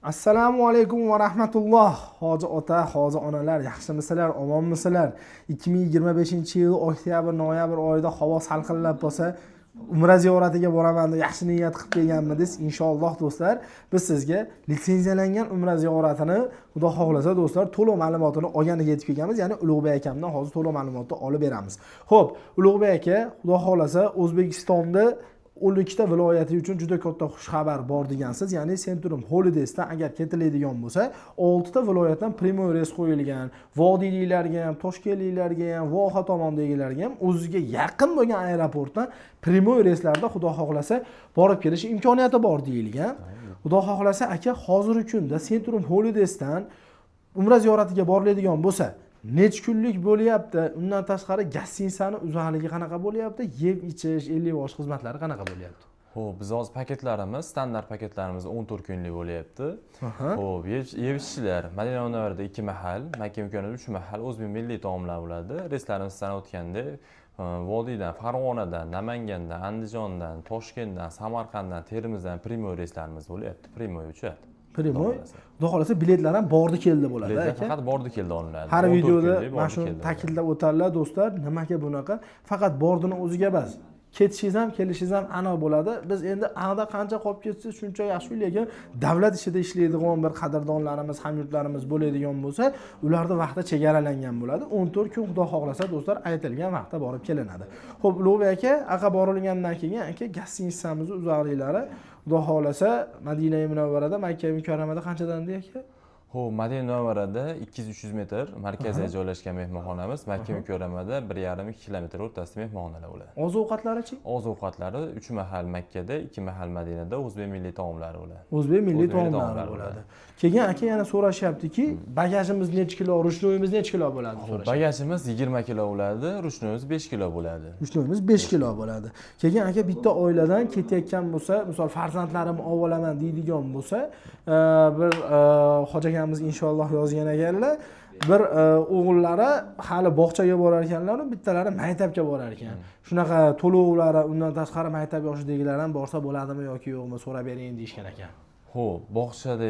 Assalomu alaykum va rahmatulloh. Hoji ota, hoji onalar, yaxshimisizlar, omonmisizlar? 2025-yil oktyabr, noyabr oyida havo salqinlab bo'lsa, Umra ziyoratiga boraman deb yaxshi niyat qilib kelganmidingiz? Inshaalloh do'stlar, biz sizga litsenziyalangan umra ziyoratini, xudo xohlasa do'stlar, to'liq ma'lumotini olganiga yetib kelganmiz. Ya'ni Ulug'bek akamdan hozir to'liq ma'lumotni olib beramiz. Xo'p, Ulug'bek aka, xudo xohlasa O'zbekistonda 12 ta viloyati uchun juda katta xushxabar bor degansiz. Ya'ni Centrum Holidays'dan agar ketiladigan bo'lsa, 6 ta viloyatdan primoy reys qo'yilgan. Vodiyliklarga ham, toshkentliklarga ham, Voha tomondagilarga ham o'ziga yaqin bo'lgan aeroportdan primoy reyslarda xudo xohlasa borib kelish imkoniyati bor deyilgan. Xudo xohlasa aka, hozirgi kunda Centrum Holidays'dan umra ziyoratiga boriladigan bo'lsa, necha kunlik bo'lyapti? Undan tashqari gastinsani uzoqligi qanaqa bo'lyapti? Yeb ichish, 50 bosh xizmatlari qanaqa bo'lyapti? Xo'p, biz hozir paketlarimiz, standart paketlarimiz 14 kunlik bo'lyapti. Xo'p, yeb ichishlar Madina Munavvarada 2 mahal, Makka Mukarramada 3 mahal o'zbek milliy taomlar bo'ladi. Reyslarimiz sanab o'tganda Vodiydan, Farg'onadan, Namangandan, Andijondan, Toshkentdan, Samarqanddan, Termizdan primoy reyslarimiz bo'lyapti. Primoy uchadi. Primoy, xudo xohlasa biletlar ham bordi keldi bo'ladi aka. Faqat bordi keldi olinadi. Har videoda mana shu ta'kidlab o'tadilar do'stlar, nimaga bunaqa? Faqat bordini o'ziga emas. Ketishingiz ham, kelishingiz ham aniq bo'ladi. Biz endi aniqda qancha qolib ketsa shuncha yaxshi, lekin davlat ishida ishlaydigan bir qadrdonlarimiz, hamyurtlarimiz bo'ladigan bo'lsa, ularda vaqti chegaralangan bo'ladi. 14 kun xudo xohlasa do'stlar aytilgan vaqtda borib kelinadi. Xo'p, Ulug'bek aka, aqa borilgandan keyin aka gastinsamiz uzoqliklari xudo xohlasa Madina Munavvarada, Makka Mukarramada qanchadan deydi aka? Xo'p, Madina Munavvarada 200-300 metr markazda joylashgan mehmonxonamiz, Makka Mukarramada 1,5-2 kilometr o'rtasida mehmonxonalar bo'ladi. Oziq-ovqatlari-chi? Oziq-ovqatlari 3 mahal Makkada, 2 mahal Madinada o'zbek milliy taomlari bo'ladi. O'zbek milliy taomlari bo'ladi. Keyin aka yana so'rashyaptiki, bagajimiz necha kilo, ruchnoyimiz necha kilo bo'ladi so'rashyapti. Bagajimiz 20 kilo bo'ladi, ruchnoyimiz 5 kilo bo'ladi. Ruchnoyimiz 5 kilo bo'ladi. Keyin aka bitta oiladan ketayotgan bo'lsa, misol farzandlarimni olib olaman deydigan bo'lsa, bir hoji akamiz inshaalloh yozgan ekanlar. Bir o'g'illari hali bog'chaga borar ekanlar, bittalari maktabga borar ekan. Shunaqa to'lovlari, undan tashqari maktab yoshidagilar ham borsa bo'ladimi yoki yo'qmi so'rab bering deyishgan ekan. Xo'p, bog'chada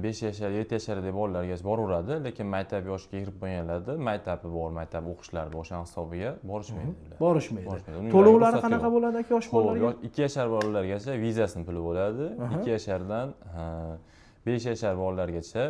5 yashar, 7 yasharli bolalargacha boraveradi, lekin maktab yoshiga kirib bo'lganlarda maktabi bor, maktab o'qishlari o'sha hisobiga borishmaydi. Borishmaydi. To'lovlari qanaqa bo'ladi aka yosh bolalarga? 2 yashar bolalargacha vizasining puli bo'ladi. 2 yashardan 5 yashar bolalargacha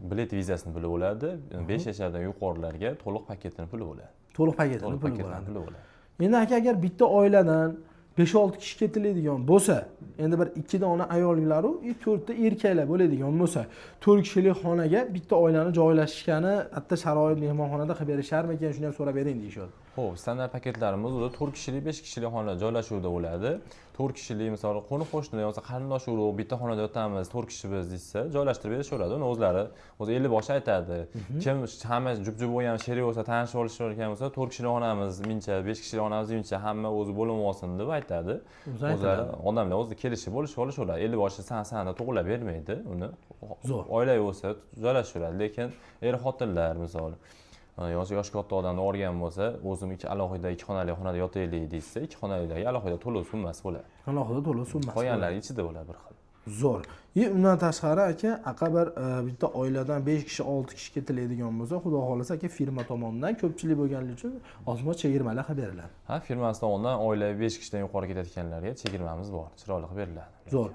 bilet vizasining puli bo'ladi. 5 yashardan yuqorilarga to'liq paketining puli bo'ladi. To'liq paketining puli bo'ladi. Endi aka, agar bitta oiladan 5-6 kishi ketiladigan bo'lsa, endi bir 2 dona ayollar u 4 ta erkaklar bo'ladigan bo'lsa, 4 kishilik xonaga bitta oilani joylashishgani, hatto sharoit mehmonxonada qilib berisharmikan, shuni ham so'rab bering deyishadi. Xo'p, standart paketlarimiz 4 kishilik, 5 kishilik xona joylashuvda bo'ladi. 4 kishilik, misol qo'ni-qo'shni yoki qarindosh urug' bitta xonada yotamiz, 4 kishi biz desa, joylashtirib berishadi. Uni o'zlari 50 bosh aytadi. Kim hamma jup-jup bo'lgan sherik bo'lsa, tanishib olishgan bo'lsa, 4 kishilik xonamiz mincha, 5 kishilik xonamiz mincha, hamma o'zi bo'lim olsin deb aytadi. O'zlari odamlar o'zi kelishib olishadi. 50 boshni san-sanda to'g'rilab bermaydi uni. Zo'r. Oila bo'lsa joylashtiradi, lekin er-xotinlar misol yosh katta odamni olgan bo'lsa, o'zim alohida 2 xonali xonada yotaylik desa, 2 xonalilarga alohida to'lov summasi bo'ladi. Alohida to'lov summasi. Qolganlari ichida bo'ladi bir xil. Zo'r. Undan tashqari aka, bir bitta oiladan 5 kishi, 6 kishi ketiladigan bo'lsa, xudo xolasa aka firma tomonidan ko'pchilik bo'lganligi uchun ozma chegirmalar qilib beriladi. Ha, firmasi tomonidan oila 5 kishidan yuqori ketayotganlarga chegirmamiz bor, chiroyli qilib beriladi. Zo'r.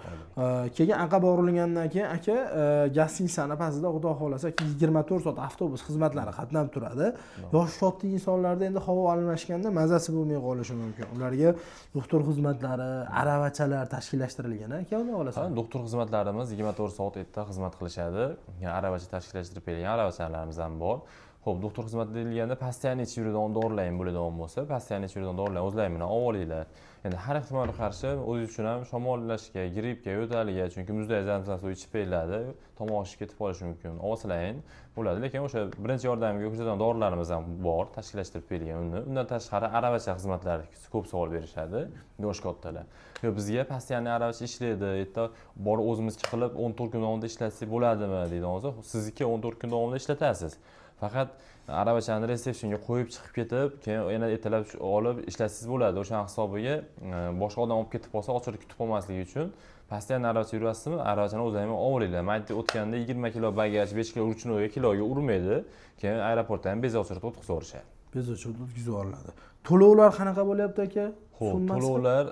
Keyin aqqa borilgandan keyin aka gastinsani pastida xudo xolasa 24 soat avtobus xizmatlari qatnab turadi. Yosh katta insonlarda endi havo almashganda mazasi bo'lmay qolishi mumkin. Ularga doktor xizmatlari, aravachalar tashkillashtirilgan aka, xudo xolasa. Doktor xizmatlarimiz 24 soat erta xizmat qilishadi. Aravacha tashkillashtirib berilgan aravachalarimiz ham bor. Xo'p, doktor xizmati deyilganda pastiani ichib yuradigan dorilar bo'ladigan bo'lsa, pastiani ichib yuradigan dorilar o'zlari bilan olinglar. Endi har ehtimolga qarshi o'zingiz uchun ham shamollashga, grippga, yo'taliga, chunki muzday zamzam suvi ichib beriladi, tomoq shishib ketib qolishi mumkin. Olsalaring bo'ladi, lekin o'sha birinchi yordamga ko'rsatadigan dorilarimiz ham bor, tashkillashtirib berilgan uni. Undan tashqari aravacha xizmatlari ko'p savol berishadi yosh kattalar. Yo, bizga pastiani aravacha ishlaydi, erta borib o'zimiz qilib 14 kun davomida ishlatsak bo'ladimi deydi. Sizniki 14 kun davomida ishlatasiz. Faqat aravachani resepsiyonga qo'yib chiqib ketib, keyin yana ertalab olib ishlasangiz bo'ladi. O'sha hisobiga boshqa odam olib ketib qolsa, ochirib kutib qolmasligi uchun постоянно aravacha yurasizmi, aravachani o'zingizga olib oringlar. Men o'tganda 20 kilo bagaj, 5 kilo ruchnoy kiloga urmaydi. Keyin aeroportdan ham bezovchi o'tkazib yuborishadi. Bezovchi o'tkazib yuboriladi. To'lovlar qanaqa bo'lyapti aka? Xo'p, to'lovlar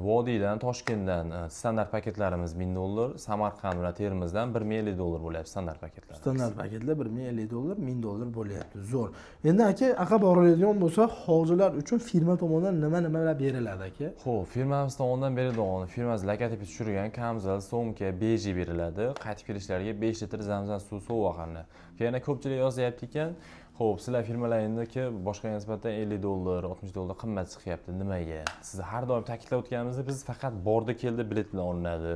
Vodiydan, Toshkentdan standart paketlarimiz $1000, Samarqand va Termizdan $1050 bo'lyapti standart paketlar. Standart paketlar $1050, $1000 bo'lyapti. Zo'r. Endi aka, aqa boriladigan bo'lsa, hojilar uchun firma tomonidan nima beriladi aka? Xo'p, firmamiz tomonidan beriladigan, firmamiz logotipi tushirgan kamzal, somka, beji beriladi. Qaytib kelishlariga 5 litr zamzam suv sovg'aqani. Yana ko'pchilik yozyapti ekan, xo'p, sizlar firmalaringizki boshqaga nisbatan $50, $60 qimmat chiqyapti. Nimaga? Siz har doim ta'kidlab o'tganimizda biz faqat bordi keldi bilet bilan olinadi.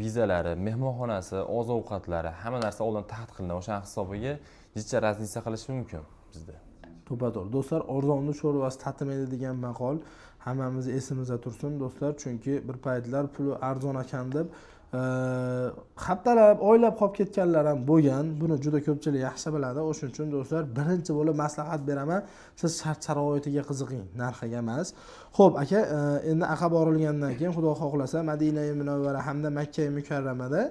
Vizalari, mehmonxonasi, oziq-ovqatlari, hamma narsa oldin taxt qilinadi. O'sha hisobiga jicha raznica qilish mumkin bizda. To'g'ri. Do'stlar, arzonni sho'rvasi tatimaydi degan maqol hammamiz esimizda tursin do'stlar, chunki bir paytlar puli arzon ekan deb haftalab, oylab qolib ketganlar ham bo'lgan. Buni juda ko'pchilik yaxshi biladi. O'shuning uchun do'stlar, birinchi bo'lib maslahat beraman, siz shart-sharoitiga qiziqing, narxiga emas. Xo'p, aka, endi aqa borilgandan keyin Xudo xohlasa Madina-i Munavvara hamda Makka-i Mukarramada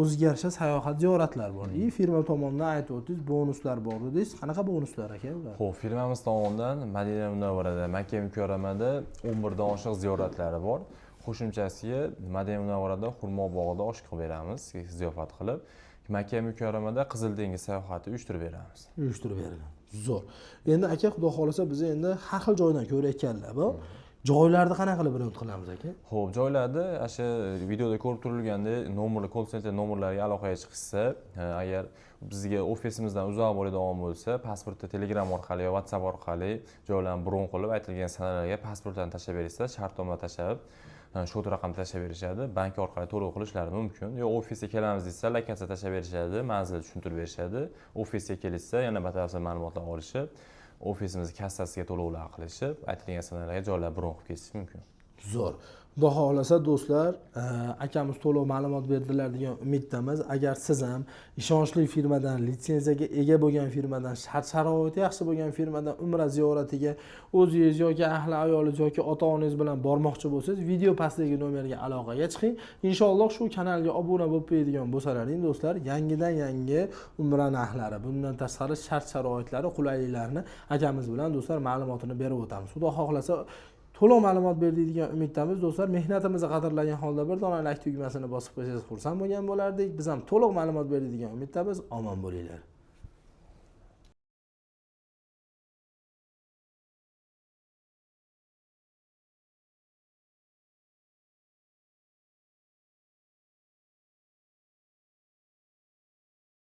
o'ziga yarasha sayohat ziyoratlar bor. Firma tomonidan aytib o'tdingiz, bonuslar bor dedingiz. Qanaqa bonuslar aka ular? Xo'p, firmamiz tomonidan Madina Munavvarada, Makka Mukarramada 11 dan oshiq ziyoratlari bor. Qo'shimchasiga Madina Munavvarada Xurmo bog'ida osh qilib beramiz, ziyofat qilib. Makka Mukarramada Qizil dengiz sayohati uyushtirib beramiz. Uyushtirib beriladi. Zo'r. Endi aka, Xudo xohlasa biz endi har xil joydan ko'rayotganlar bor. Joylarni qanaqa qilib biron qilamiz aka? Xo'p, joylarni o'sha videoda ko'rib turilgandek nomerli call center nomerlariga aloqaga chiqishsa, agar bizga ofisimizdan uzoq bo'ladigan bo'lsa, pasportni Telegram orqali yoki WhatsApp orqali joylarni bron qilib, aytilgan sanalarga pasportlarni tashlab berishsa, shartnoma tashlab, shot raqam tashlab berishadi, bank orqali to'lov qilishlari mumkin. Yo ofisga kelamiz desa, lokatsiya tashlab berishadi, manzilni tushuntirib berishadi. Ofisga kelishsa, yana batafsil ma'lumotlar olishib, ofisimiz kassasiga to'lovlar qilishib, aytilgan sanalarga joylar bron qilib ketish mumkin. Zo'r. Xudo xohlasa do'stlar, akamiz to'liq ma'lumot berdilar degan umiddamiz. Agar siz ham ishonchli firmadan, litsenziyaga ega bo'lgan firmadan, shart-sharoiti yaxshi bo'lgan firmadan umra ziyoratiga o'zingiz yoki ahli ayolingiz yoki ota-onangiz bilan bormoqchi bo'lsangiz, video pastdagi nomerga aloqaga chiqing. Inshaalloh shu kanalga obuna bo'lib qo'yadigan bo'lsalaring do'stlar, yangidan yangi umra narxlari, bundan tashqari shart-sharoitlari, qulayliklarini akamiz bilan do'stlar ma'lumotini berib o'tamiz. Xudo xohlasa to'liq ma'lumot berdik degan umiddamiz do'stlar. Mehnatimizni qadrlagan holda bir dona like tugmasini bosib qo'ysangiz xursand bo'lgan bo'lardik. Biz ham to'liq ma'lumot berdik degan umiddamiz. Omon bo'linglar.